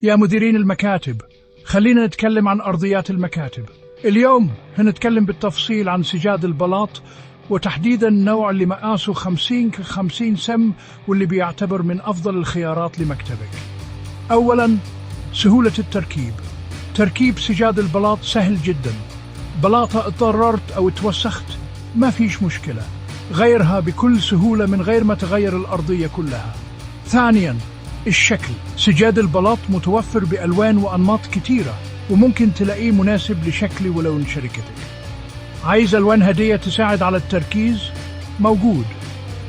يا مديرين المكاتب، خلينا نتكلم عن أرضيات المكاتب. اليوم هنتكلم بالتفصيل عن سجاد البلاط، وتحديدا النوع اللي مقاسه 50 سم واللي بيعتبر من أفضل الخيارات لمكتبك. أولا، سهولة التركيب. تركيب سجاد البلاط سهل جدا. بلاطة اتضررت أو اتوسخت ما فيش مشكلة، غيرها بكل سهولة من غير ما تغير الأرضية كلها. ثانيا، الشكل. سجاد البلاط متوفر بألوان وأنماط كتيرة، وممكن تلاقيه مناسب لشكل ولون شركتك. عايز ألوان هادية تساعد على التركيز؟ موجود.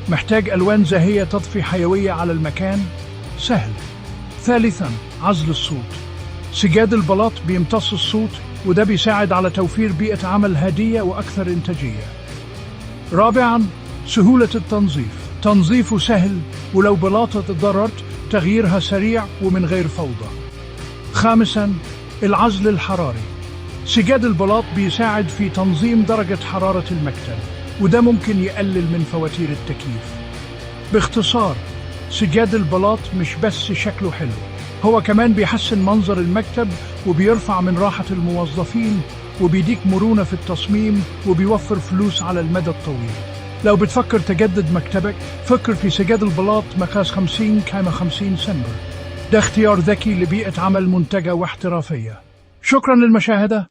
محتاج ألوان زاهية تضفي حيوية على المكان؟ سهل. ثالثا، عزل الصوت. سجاد البلاط بيمتص الصوت، وده بيساعد على توفير بيئة عمل هادية وأكثر إنتاجية. رابعا، سهولة التنظيف. تنظيفه سهل، ولو بلاطة اتضررت تغييرها سريع ومن غير فوضى. خامسا، العزل الحراري. سجاد البلاط بيساعد في تنظيم درجة حرارة المكتب، وده ممكن يقلل من فواتير التكييف. باختصار، سجاد البلاط مش بس شكله حلو، هو كمان بيحسن منظر المكتب وبيرفع من راحة الموظفين وبيديك مرونة في التصميم وبيوفر فلوس على المدى الطويل. لو بتفكر تجدد مكتبك، فكر في سجاد البلاط مقاس 50 سم. ده اختيار ذكي لبيئة عمل منتجة واحترافية. شكرا للمشاهدة.